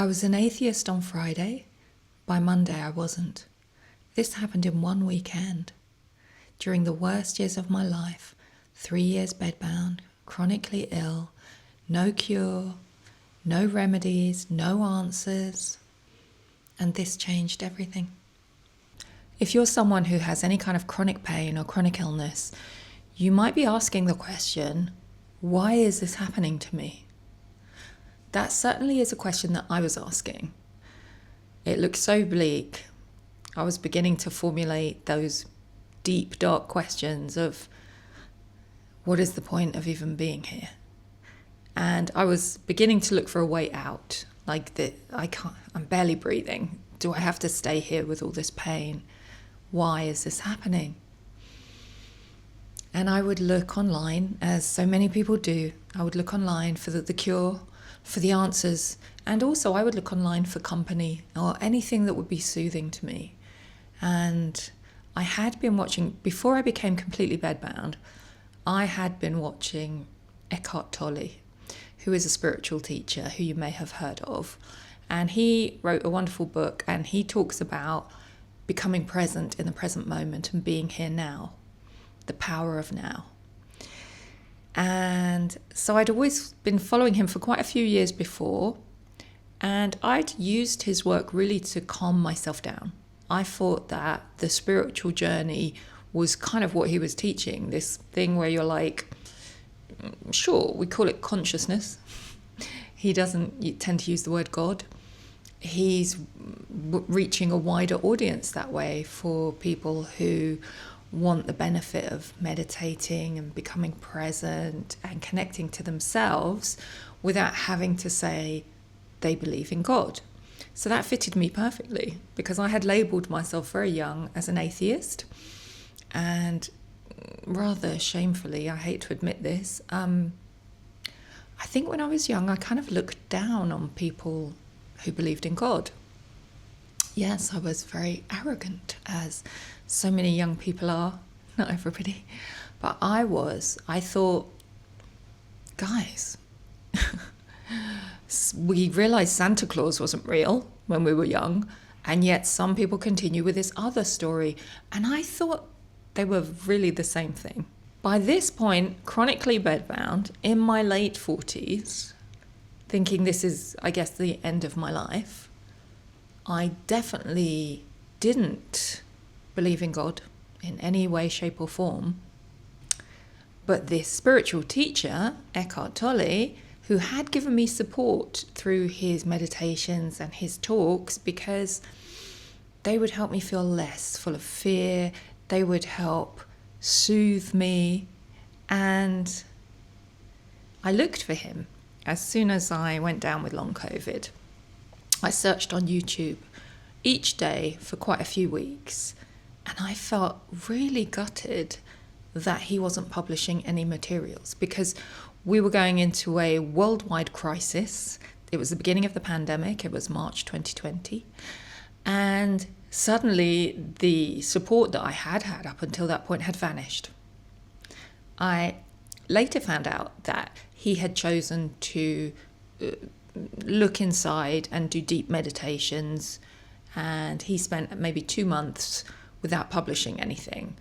I was an atheist on Friday. By Monday, I wasn't. This happened in one weekend. During the worst years of my life, 3 years bedbound, chronically ill, no cure, no remedies, no answers. And this changed everything. If you're someone who has any kind of chronic pain or chronic illness, you might be asking the question, why is this happening to me? That certainly is a question that I was asking. It looked so bleak. I was beginning to formulate those deep, dark questions of what is the point of even being here? And I was beginning to look for a way out. Like I'm barely breathing. Do I have to stay here with all this pain? Why is this happening? And I would look online, as so many people do. I would look online for the cure, for the answers, and also I would look online for company or anything that would be soothing to me. And I had been watching, before I became completely bedbound, I had been watching Eckhart Tolle, who is a spiritual teacher who you may have heard of. And he wrote a wonderful book, and he talks about becoming present in the present moment and being here now, the power of now. And so I'd always been following him for quite a few years before, and I'd used his work really to calm myself down. I thought that the spiritual journey was kind of what he was teaching, this thing where you're like, sure, we call it consciousness. He doesn't tend to use the word God. He's reaching a wider audience that way for people who want the benefit of meditating and becoming present and connecting to themselves without having to say they believe in God. So that fitted me perfectly, because I had labelled myself very young as an atheist, and rather shamefully, I hate to admit this, I think when I was young I kind of looked down on people who believed in God. Yes, I was very arrogant, as so many young people are, not everybody, but I was. I thought, guys, we realised Santa Claus wasn't real when we were young, and yet some people continue with this other story, and I thought they were really the same thing. By this point, chronically bedbound, in my late 40s, thinking this is, I guess, the end of my life, I definitely didn't believe in God in any way, shape or form. But this spiritual teacher, Eckhart Tolle, who had given me support through his meditations and his talks, because they would help me feel less full of fear, they would help soothe me, and I looked for him. As soon as I went down with long COVID, I searched on YouTube each day for quite a few weeks, and I felt really gutted that he wasn't publishing any materials, because we were going into a worldwide crisis. It was the beginning of the pandemic. It was March 2020. And suddenly the support that I had had up until that point had vanished. I later found out that he had chosen to look inside and do deep meditations, and he spent maybe 2 months without publishing anything.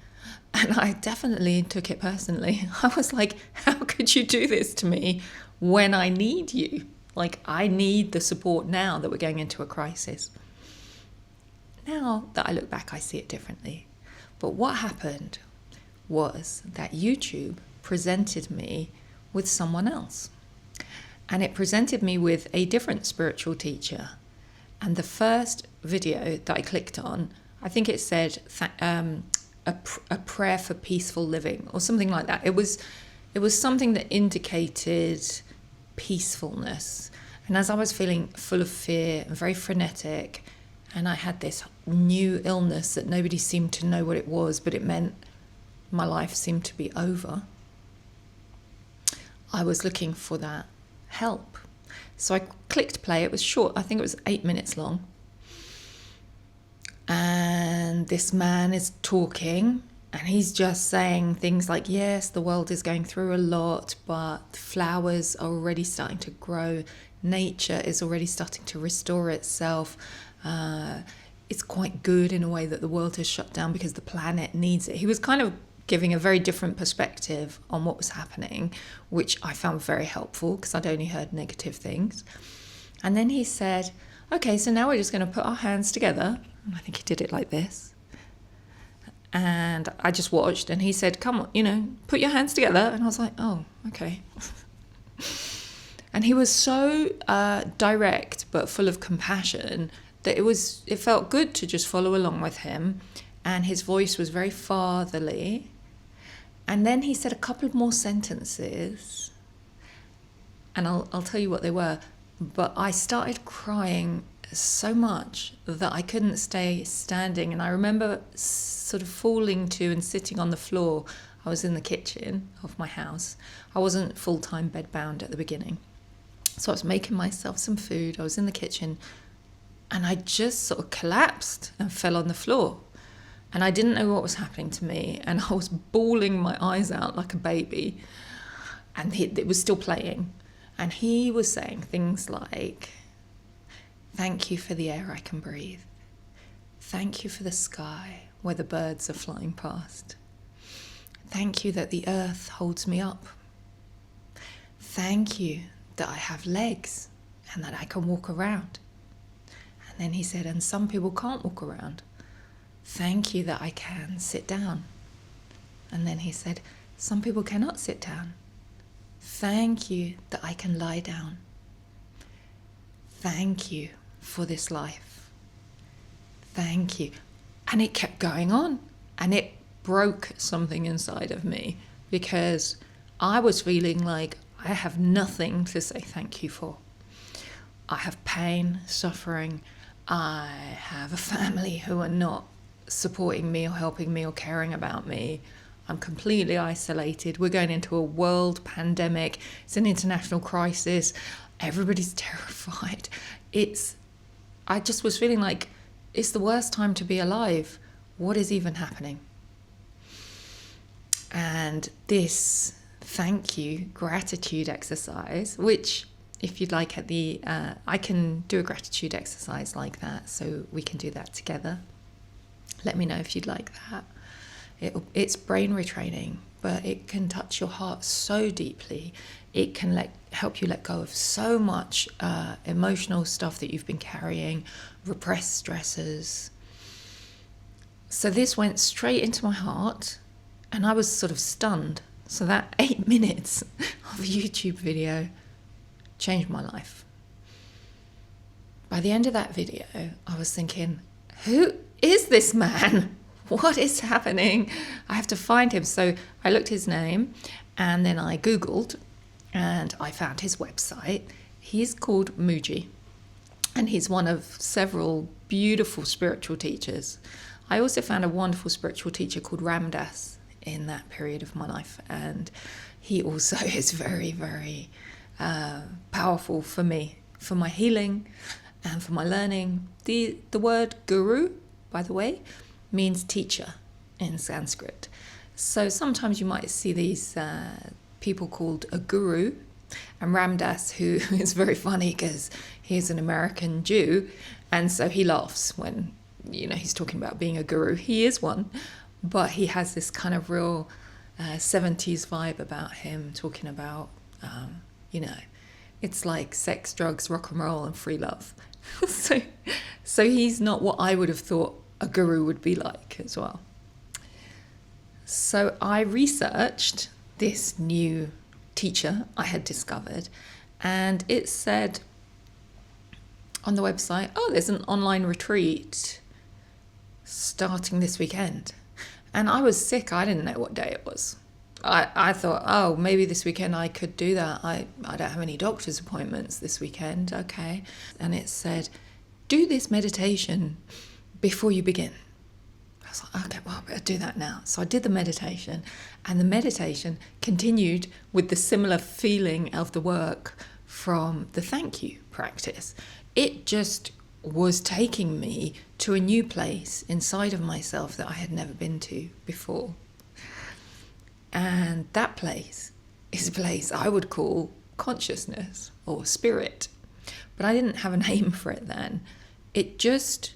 And I definitely took it personally. I was like, how could you do this to me when I need you? Like, I need the support now that we're going into a crisis. Now that I look back, I see it differently. But what happened was that YouTube presented me with someone else. And it presented me with a different spiritual teacher. And the first video that I clicked on, I think it said a prayer for peaceful living or something like that. It was something that indicated peacefulness. And as I was feeling full of fear and very frenetic, and I had this new illness that nobody seemed to know what it was, but it meant my life seemed to be over, I was looking for that help. So I clicked play. It was short. I think it was 8 minutes long. And this man is talking, And he's just saying things like, yes, the world is going through a lot, but flowers are already starting to grow. Nature is already starting to restore itself. It's quite good in a way that the world has shut down because the planet needs it. He was kind of giving a very different perspective on what was happening, which I found very helpful because I'd only heard negative things. And then he said, okay, so now we're just going to put our hands together. And I think he did it like this. And I just watched, and he said, come on, put your hands together. And I was like, oh, okay. And he was so direct but full of compassion that it felt good to just follow along with him. And his voice was very fatherly. And then he said a couple of more sentences, and I'll tell you what they were. But I started crying so much that I couldn't stay standing. And I remember sort of falling to and sitting on the floor. I was in the kitchen of my house. I wasn't full-time bedbound at the beginning. So I was making myself some food. I was in the kitchen, and I just sort of collapsed and fell on the floor. And I didn't know what was happening to me. And I was bawling my eyes out like a baby. And it was still playing. And he was saying things like, thank you for the air I can breathe. Thank you for the sky where the birds are flying past. Thank you that the earth holds me up. Thank you that I have legs and that I can walk around. And then he said, and some people can't walk around. Thank you that I can sit down. And then he said, some people cannot sit down. Thank you that I can lie down. Thank you for this life. Thank you. And it kept going on, and it broke something inside of me because I was feeling like I have nothing to say thank you for. I have pain, suffering. I have a family who are not supporting me or helping me or caring about me. I'm completely isolated. We're going into a world pandemic. It's an international crisis. Everybody's terrified. I just was feeling like it's the worst time to be alive. What is even happening? And this thank you, gratitude exercise, which if you'd like I can do a gratitude exercise like that, so we can do that together. Let me know if you'd like that. It's brain retraining, but it can touch your heart so deeply. It can help you let go of so much emotional stuff that you've been carrying, repressed stresses. So this went straight into my heart, and I was sort of stunned. So that 8 minutes of a YouTube video changed my life. By the end of that video, I was thinking, who is this man? What is happening? I have to find him. So I looked his name, and then I Googled, and I found his website. He's called Muji, and he's one of several beautiful spiritual teachers. I also found a wonderful spiritual teacher called Ram Dass in that period of my life, and he also is very, very powerful for me, for my healing and for my learning. The word guru, by the way, means teacher in Sanskrit. So sometimes you might see these people called a guru, and Ram Dass, who is very funny because he's an American Jew, and so he laughs when he's talking about being a guru. He is one, but he has this kind of real 70s vibe about him, talking about it's like sex, drugs, rock and roll, and free love. so he's not what I would have thought a guru would be like as well. So I researched this new teacher I had discovered, and it said on the website, there's an online retreat starting this weekend. And I was sick. I didn't know what day it was. I thought, maybe this weekend I could do that. I don't have any doctor's appointments this weekend. Okay. And it said, do this meditation before you begin. I was like, okay, well, I better do that now. So I did the meditation, and the meditation continued with the similar feeling of the work from the thank you practice. It just was taking me to a new place inside of myself that I had never been to before. And that place is a place I would call consciousness or spirit. But I didn't have a name for it then. It just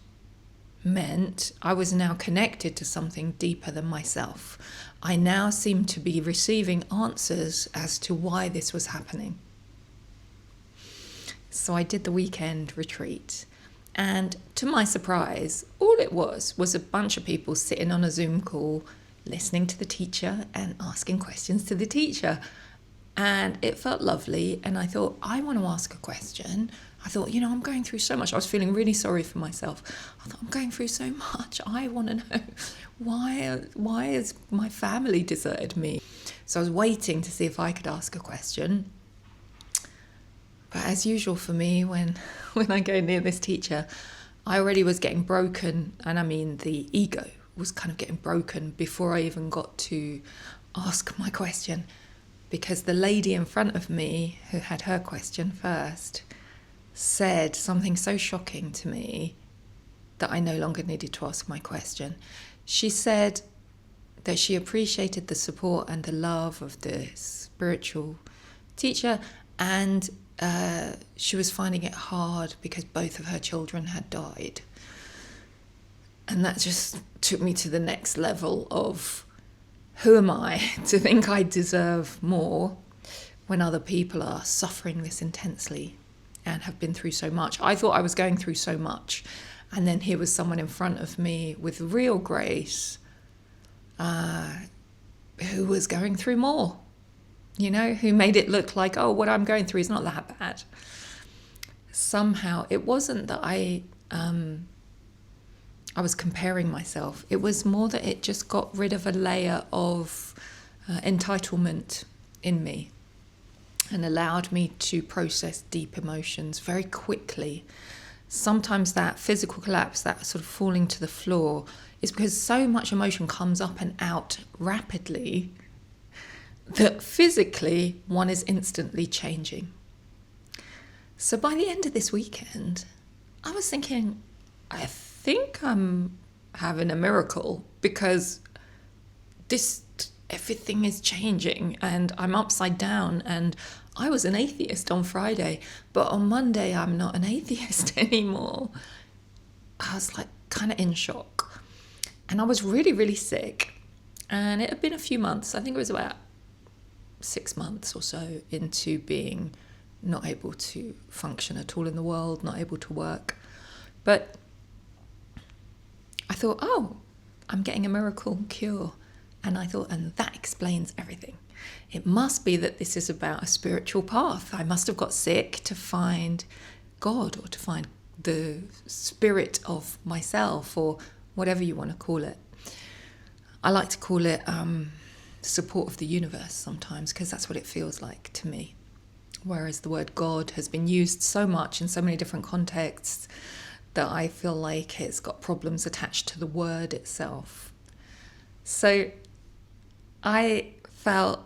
meant I was now connected to something deeper than myself. I now seemed to be receiving answers as to why this was happening. So I did the weekend retreat. And to my surprise, all it was a bunch of people sitting on a Zoom call, listening to the teacher and asking questions to the teacher. And it felt lovely. And I thought, I want to ask a question. I thought, I'm going through so much. I was feeling really sorry for myself. I thought, I'm going through so much. I want to know why has my family deserted me? So I was waiting to see if I could ask a question. But as usual for me, when I go near this teacher, I already was getting broken. And I mean, the ego was kind of getting broken before I even got to ask my question. Because the lady in front of me, who had her question first, said something so shocking to me that I no longer needed to ask my question. She said that she appreciated the support and the love of the spiritual teacher, and she was finding it hard because both of her children had died. And that just took me to the next level of, who am I to think I deserve more when other people are suffering this intensely and have been through so much? I thought I was going through so much. And then here was someone in front of me with real grace who was going through more, who made it look like, oh, what I'm going through is not that bad. Somehow it wasn't that I was comparing myself. It was more that it just got rid of a layer of entitlement in me and allowed me to process deep emotions very quickly. Sometimes that physical collapse, that sort of falling to the floor, is because so much emotion comes up and out rapidly that physically one is instantly changing. So by the end of this weekend, I was thinking, I think I'm having a miracle, because everything is changing and I'm upside down. And I was an atheist on Friday, but on Monday I'm not an atheist anymore. I was like kind of in shock, and I was really, really sick. And it had been a few months. I think it was about 6 months or so into being not able to function at all in the world, not able to work. But I thought, oh, I'm getting a miracle cure. And I thought, and that explains everything. It must be that this is about a spiritual path. I must have got sick to find God, or to find the spirit of myself, or whatever you want to call it. I like to call it support of the universe sometimes, because that's what it feels like to me. Whereas the word God has been used so much in so many different contexts that I feel like it's got problems attached to the word itself. So I felt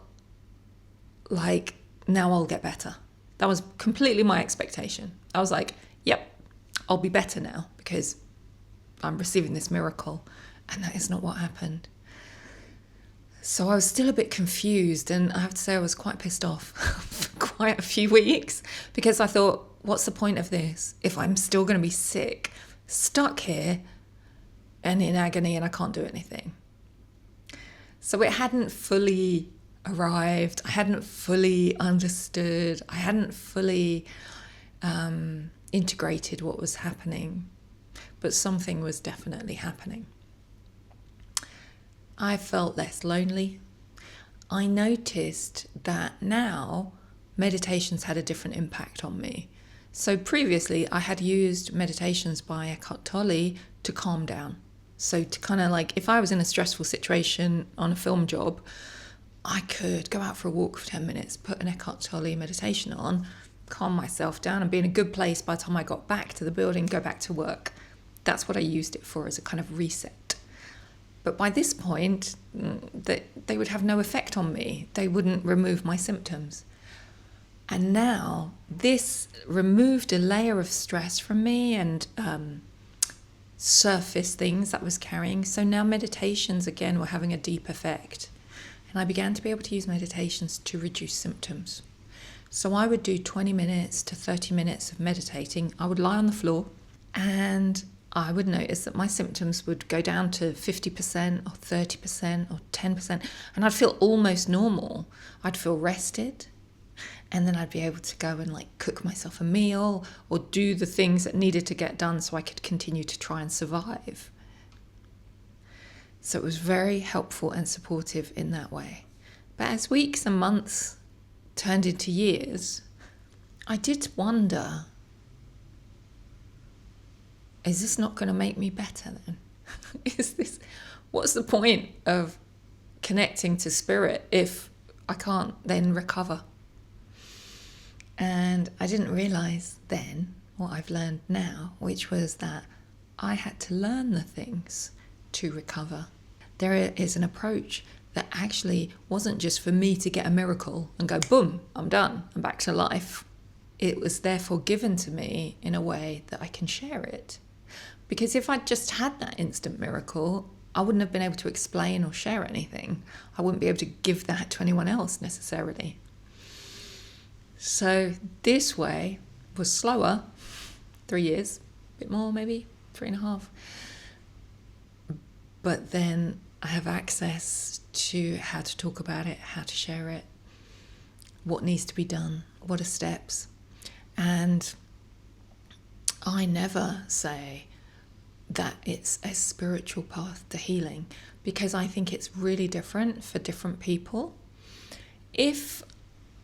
like, now I'll get better. That was completely my expectation. I was like, yep, I'll be better now because I'm receiving this miracle. And that is not what happened. So I was still a bit confused, and I have to say I was quite pissed off for quite a few weeks, because I thought, what's the point of this if I'm still going to be sick, stuck here and in agony, and I can't do anything? So it hadn't fully arrived. I hadn't fully understood. I hadn't fully integrated what was happening, but something was definitely happening. I felt less lonely. I noticed that now meditations had a different impact on me. So previously I had used meditations by Eckhart Tolle to calm down. So to kind of like, if I was in a stressful situation on a film job, I could go out for a walk for 10 minutes, put an Eckhart Tolle meditation on, calm myself down and be in a good place by the time I got back to the building, go back to work. That's what I used it for, as a kind of reset. But by this point, they would have no effect on me. They wouldn't remove my symptoms. And now this removed a layer of stress from me and surface things that I was carrying. So now meditations again were having a deep effect. And I began to be able to use meditations to reduce symptoms. So I would do 20 minutes to 30 minutes of meditating. I would lie on the floor and I would notice that my symptoms would go down to 50% or 30% or 10%, and I'd feel almost normal. I'd feel rested, and then I'd be able to go and cook myself a meal or do the things that needed to get done so I could continue to try and survive. So it was very helpful and supportive in that way. But as weeks and months turned into years, I did wonder, is this not going to make me better then? What's the point of connecting to spirit if I can't then recover? And I didn't realize then what I've learned now, which was that I had to learn the things to recover. There is an approach that actually wasn't just for me to get a miracle and go, boom, I'm done, I'm back to life. It was therefore given to me in a way that I can share it. Because if I'd just had that instant miracle, I wouldn't have been able to explain or share anything. I wouldn't be able to give that to anyone else necessarily. So this way was slower, 3 years, a bit more maybe, 3.5. But then I have access to how to talk about it, how to share it, what needs to be done, what are steps. And I never say that it's a spiritual path to healing, because I think it's really different for different people. If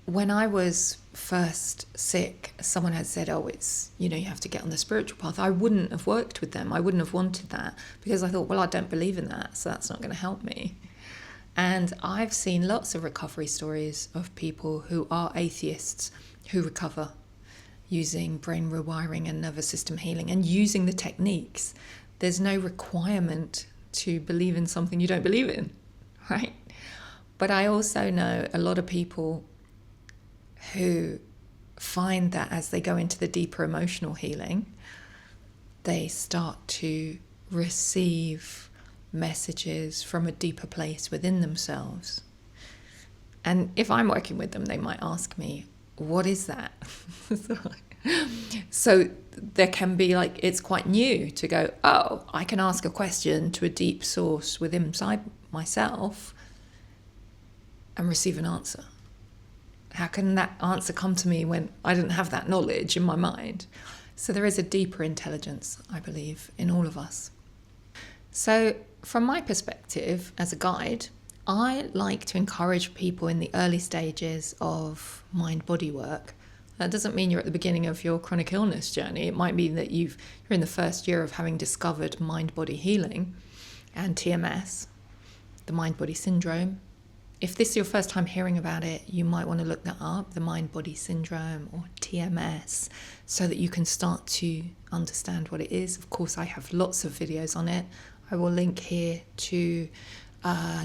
when I was first sick, someone had said, oh, it's, you have to get on the spiritual path, I wouldn't have worked with them. I wouldn't have wanted that, because I thought, well, I don't believe in that, so that's not going to help me. And I've seen lots of recovery stories of people who are atheists who recover using brain rewiring and nervous system healing and using the techniques. There's no requirement to believe in something you don't believe in, right? But I also know a lot of people who find that as they go into the deeper emotional healing, they start to receive messages from a deeper place within themselves. And if I'm working with them, they might ask me, what is that? So there can be it's quite new to go, oh, I can ask a question to a deep source within inside myself and receive an answer. How can that answer come to me when I didn't have that knowledge in my mind? So there is a deeper intelligence, I believe, in all of us. So from my perspective as a guide, I like to encourage people in the early stages of mind-body work. That doesn't mean you're at the beginning of your chronic illness journey. It might mean that you're in the first year of having discovered mind-body healing and TMS, the mind-body syndrome. If this is your first time hearing about it, you might want to look that up, the mind-body syndrome or TMS, so that you can start to understand what it is. Of course, I have lots of videos on it. I will link here to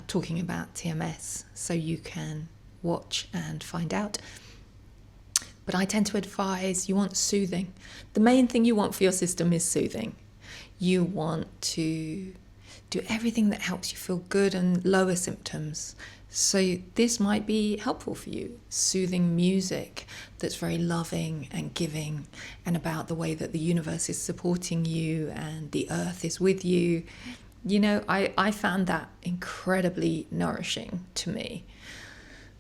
talking about TMS so you can watch and find out. But I tend to advise you want soothing. The main thing you want for your system is soothing. You want to do everything that helps you feel good and lower symptoms. So this might be helpful for you. Soothing music that's very loving and giving and about the way that the universe is supporting you and the earth is with you. I found that incredibly nourishing to me.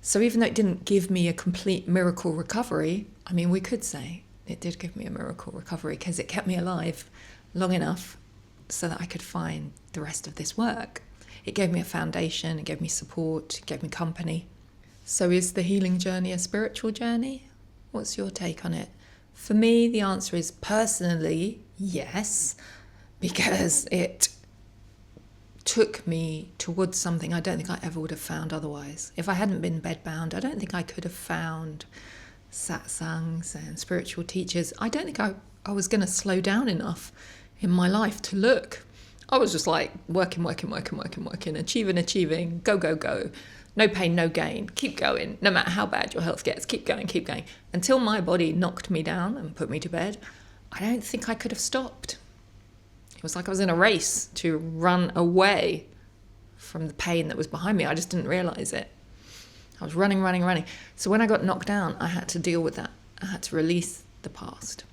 So even though it didn't give me a complete miracle recovery, we could say it did give me a miracle recovery because it kept me alive long enough so that I could find the rest of this work. It gave me a foundation, it gave me support, it gave me company. So is the healing journey a spiritual journey? What's your take on it? For me, the answer is personally, yes, because it took me towards something I don't think I ever would have found otherwise. If I hadn't been bedbound, I don't think I could have found satsangs and spiritual teachers. I don't think I was going to slow down enough in my life to look. I was just working, achieving, go. No pain, no gain. Keep going. No matter how bad your health gets, keep going. Until my body knocked me down and put me to bed, I don't think I could have stopped. It was like I was in a race to run away from the pain that was behind me. I just didn't realize it. I was running, running, running. So when I got knocked down, I had to deal with that. I had to release the past.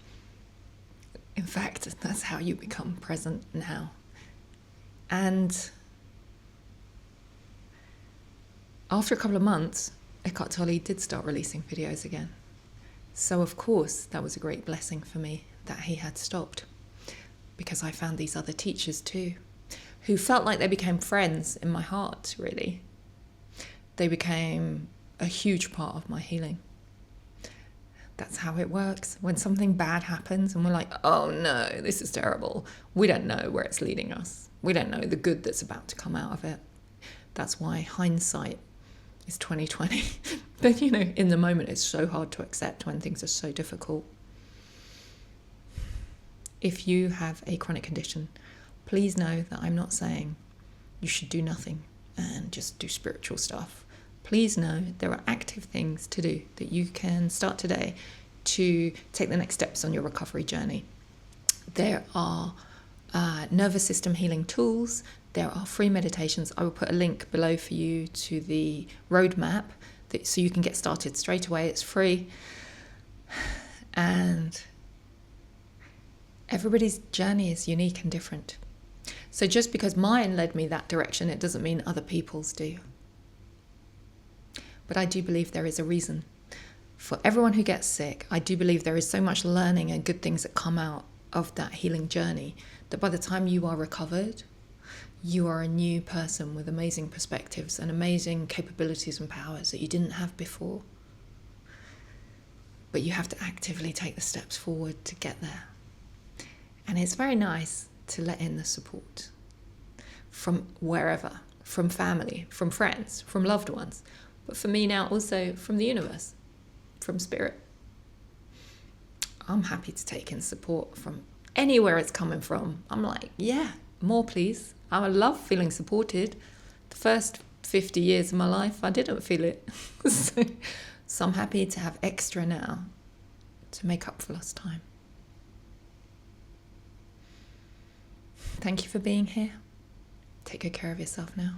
In fact, that's how you become present now. And after a couple of months, Eckhart Tolle did start releasing videos again. So of course, that was a great blessing for me that he had stopped, because I found these other teachers too, who felt like they became friends in my heart, really. They became a huge part of my healing. That's how it works. When something bad happens and we're like, oh no, this is terrible, we don't know where it's leading us. We don't know the good that's about to come out of it. That's why hindsight is 2020. But in the moment, it's so hard to accept when things are so difficult. If you have a chronic condition, please know that I'm not saying you should do nothing and just do spiritual stuff. Please know there are active things to do that you can start today to take the next steps on your recovery journey. There are nervous system healing tools. There are free meditations. I will put a link below for you to the roadmap so you can get started straight away. It's free. And everybody's journey is unique and different. So just because mine led me that direction, it doesn't mean other people's do. But I do believe there is a reason. For everyone who gets sick, I do believe there is so much learning and good things that come out of that healing journey that by the time you are recovered, you are a new person with amazing perspectives and amazing capabilities and powers that you didn't have before. But you have to actively take the steps forward to get there. And it's very nice to let in the support from wherever, from family, from friends, from loved ones. But for me now, also from the universe, from spirit. I'm happy to take in support from anywhere it's coming from. I'm like, yeah, more please. I love feeling supported. The first 50 years of my life, I didn't feel it. So I'm happy to have extra now to make up for lost time. Thank you for being here. Take good care of yourself now.